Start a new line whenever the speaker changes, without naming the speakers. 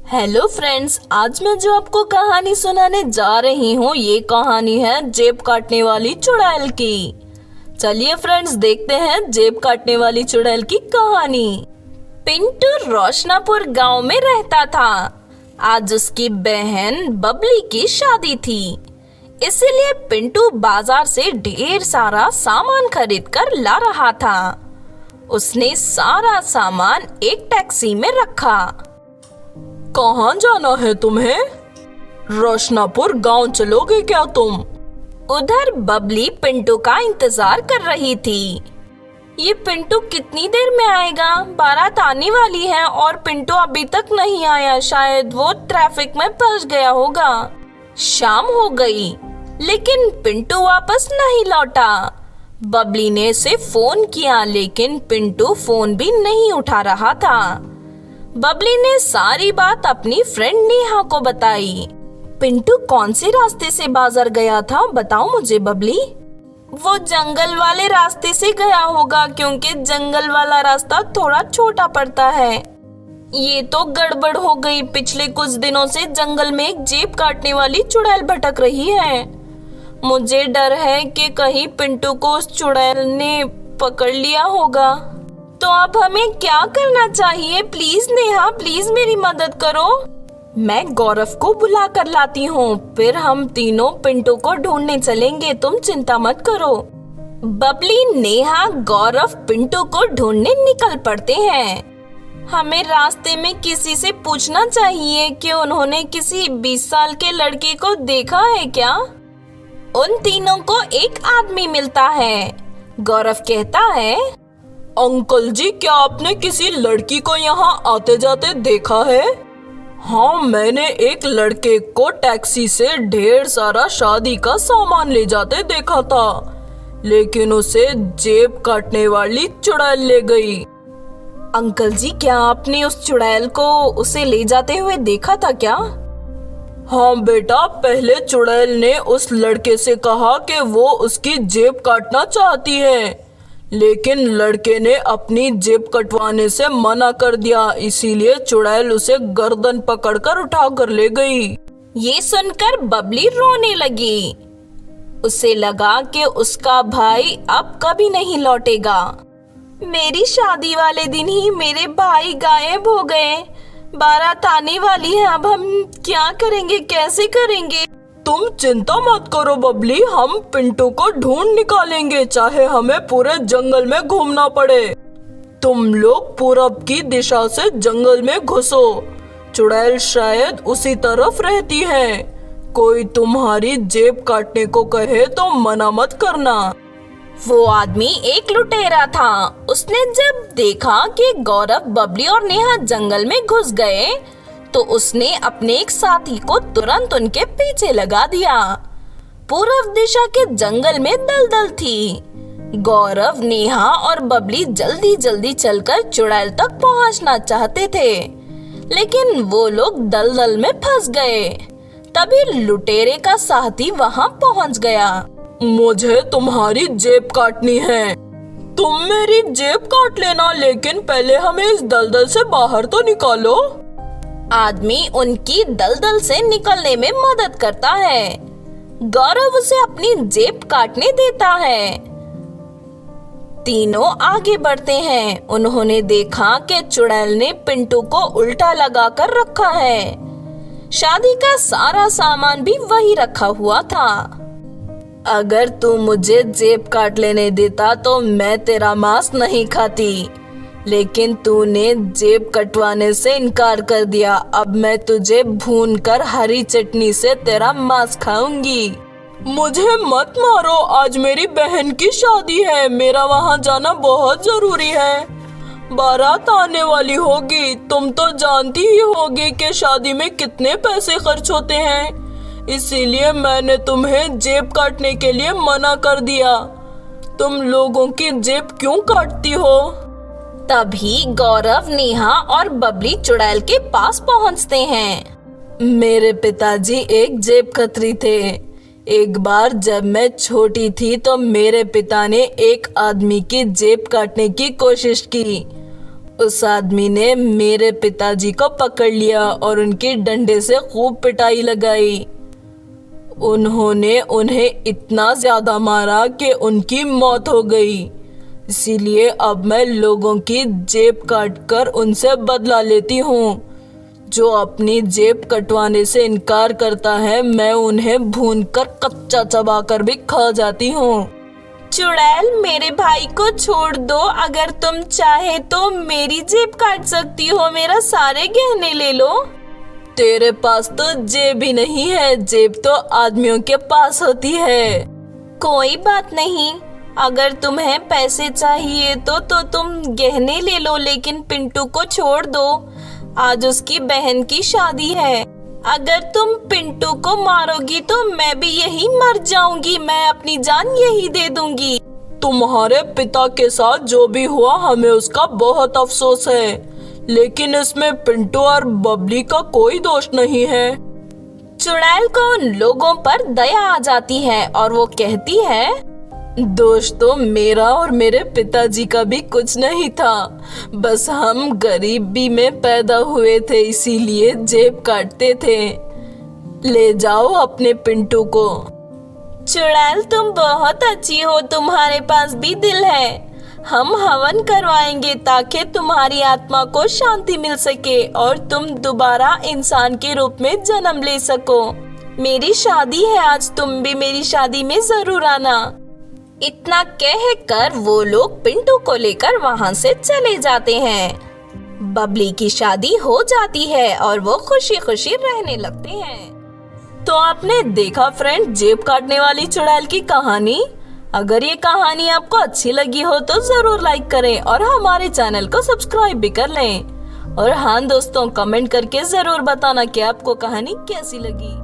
Hello friends, आज मैं जो आपको कहानी सुनाने जा रही हूँ ये कहानी है जेब काटने वाली चुड़ैल की। चलिए फ्रेंड्स, देखते हैं जेब काटने वाली चुड़ैल की कहानी। पिंटू रोशनापुर गांव में रहता था। आज उसकी बहन बबली की शादी थी, इसीलिए पिंटू बाजार से ढेर सारा सामान खरीद कर ला रहा था। उसने सारा सामान एक टैक्सी में रखा।
कहाँ जाना है तुम्हें? रोशनापुर गांव चलोगे क्या तुम?
उधर बबली पिंटू का इंतजार कर रही थी। ये पिंटू कितनी देर में आएगा? बारात आने वाली है और पिंटू अभी तक नहीं आया। शायद वो ट्रैफिक में फंस गया होगा। शाम हो गई, लेकिन पिंटू वापस नहीं लौटा। बबली ने उसे फोन किया, लेकिन पिंटू फोन भी नहीं उठा रहा था। बबली ने सारी बात अपनी फ्रेंड नेहा को बताई। पिंटू कौन से रास्ते से बाजार गया था, बताओ मुझे बबली। वो जंगल वाले रास्ते से गया होगा, क्योंकि जंगल वाला रास्ता थोड़ा छोटा पड़ता है। ये तो गड़बड़ हो गई। पिछले कुछ दिनों से जंगल में एक जेब काटने वाली चुड़ैल भटक रही है। मुझे डर है कि कहीं पिंटू को उस चुड़ैल ने पकड़ लिया होगा। तो अब हमें क्या करना चाहिए? प्लीज नेहा, प्लीज मेरी मदद करो। मैं गौरव को बुला कर लाती हूँ, फिर हम तीनों पिंटू को ढूंढने चलेंगे। तुम चिंता मत करो। बबली, नेहा, गौरव पिंटू को ढूंढने निकल पड़ते हैं। हमें रास्ते में किसी से पूछना चाहिए कि उन्होंने किसी 20 साल के लड़के को देखा है क्या। उन तीनों को एक आदमी मिलता है। गौरव कहता है,
अंकल जी, क्या आपने किसी लड़की को यहाँ आते जाते देखा है? हाँ, मैंने एक लड़के को टैक्सी से ढेर सारा शादी का सामान ले जाते देखा था, लेकिन उसे जेब काटने वाली चुड़ैल ले गई।
अंकल जी, क्या आपने उस चुड़ैल को उसे ले जाते हुए देखा था क्या?
हाँ बेटा, पहले चुड़ैल ने उस लड़के से कहा कि वो उसकी जेब काटना चाहती है, लेकिन लड़के ने अपनी जेब कटवाने से मना कर दिया। इसीलिए चुड़ैल उसे गर्दन पकड़कर उठा कर ले गई।
ये सुनकर बबली रोने लगी। उसे लगा कि उसका भाई अब कभी नहीं लौटेगा। मेरी शादी वाले दिन ही मेरे भाई गायब हो गए। बारात आने वाली है, अब हम क्या करेंगे, कैसे करेंगे?
तुम चिंता मत करो बबली, हम पिंटू को ढूंढ निकालेंगे, चाहे हमें पूरे जंगल में घूमना पड़े। तुम लोग पूरब की दिशा से जंगल में घुसो। चुड़ैल शायद उसी तरफ रहती है। कोई तुम्हारी जेब काटने को कहे तो मना मत करना।
वो आदमी एक लुटेरा था। उसने जब देखा कि गौरव, बबली और नेहा जंगल में घुस गए, तो उसने अपने एक साथी को तुरंत उनके पीछे लगा दिया। पूर्व दिशा के जंगल में दलदल थी। गौरव, नेहा और बबली जल्दी जल्दी चलकर चुड़ैल तक पहुंचना चाहते थे, लेकिन वो लोग दलदल में फंस गए। तभी लुटेरे का साथी वहां पहुंच गया।
मुझे तुम्हारी जेब काटनी है। तुम मेरी जेब काट लेना, लेकिन पहले हमें इस दलदल से बाहर तो निकालो।
आदमी उनकी दलदल से निकलने में मदद करता है। गौरव उसे अपनी जेब काटने देता है। तीनों आगे बढ़ते हैं। उन्होंने देखा कि चुड़ैल ने पिंटू को उल्टा लगाकर रखा है। शादी का सारा सामान भी वही रखा हुआ था। अगर तू मुझे जेब काट लेने देता तो मैं तेरा मांस नहीं खाती, लेकिन तूने जेब कटवाने से इनकार कर दिया। अब मैं तुझे भूनकर हरी चटनी से तेरा मांस खाऊंगी।
मुझे मत मारो, आज मेरी बहन की शादी है। मेरा वहां जाना बहुत जरूरी है। बारात आने वाली होगी। तुम तो जानती ही होगी कि शादी में कितने पैसे खर्च होते हैं। इसीलिए मैंने तुम्हें जेब काटने के लिए मना कर दिया। तुम लोगों की जेब क्यों काटती हो?
तभी गौरव, नेहा और बबली चुड़ैल के पास पहुंचते हैं।
मेरे पिताजी एक जेब कतरी थे। एक बार जब मैं छोटी थी तो मेरे पिता ने एक आदमी की जेब काटने की कोशिश की उस आदमी ने मेरे पिताजी को पकड़ लिया और उनकी डंडे से खूब पिटाई लगाई। उन्होंने उन्हें इतना ज्यादा मारा कि उनकी मौत हो गई। इसीलिए अब मैं लोगों की जेब काटकर उनसे बदला लेती हूँ। जो अपनी जेब कटवाने से इनकार करता है, मैं उन्हें भूनकर कच्चा चबाकर भी खा जाती हूँ।
चुड़ैल, मेरे भाई को छोड़ दो। अगर तुम चाहे तो मेरी जेब काट सकती हो, मेरा सारे गहने ले लो।
तेरे पास तो जेब ही नहीं है, जेब तो आदमियों के पास होती है।
कोई बात नहीं, अगर तुम्हें पैसे चाहिए तो तुम गहने ले लो, लेकिन पिंटू को छोड़ दो। आज उसकी बहन की शादी है। अगर तुम पिंटू को मारोगी तो मैं भी यही मर जाऊंगी। मैं अपनी जान यही दे दूंगी।
तुम्हारे पिता के साथ जो भी हुआ, हमें उसका बहुत अफसोस है, लेकिन इसमें पिंटू और बबली का कोई दोष नहीं है।
चुड़ैल को उन लोगों पर दया आ जाती है और वो कहती है,
दोष तो मेरा और मेरे पिताजी का भी कुछ नहीं था, बस हम गरीबी में पैदा हुए थे, इसीलिए जेब काटते थे। ले जाओ अपने पिंटू को।
चुड़ैल, तुम बहुत अच्छी हो, तुम्हारे पास भी दिल है। हम हवन करवाएंगे ताकि तुम्हारी आत्मा को शांति मिल सके और तुम दोबारा इंसान के रूप में जन्म ले सको। मेरी शादी है आज, तुम भी मेरी शादी में जरूर आना। इतना कहकर वो लोग पिंटू को लेकर वहाँ से चले जाते हैं। बबली की शादी हो जाती है और वो खुशी खुशी रहने लगते हैं।
तो आपने देखा फ्रेंड, जेब काटने वाली चुड़ैल की कहानी। अगर ये कहानी आपको अच्छी लगी हो तो जरूर लाइक करें और हमारे चैनल को सब्सक्राइब भी कर लें। और हाँ दोस्तों, कमेंट करके जरूर बताना कि आपको कहानी कैसी लगी।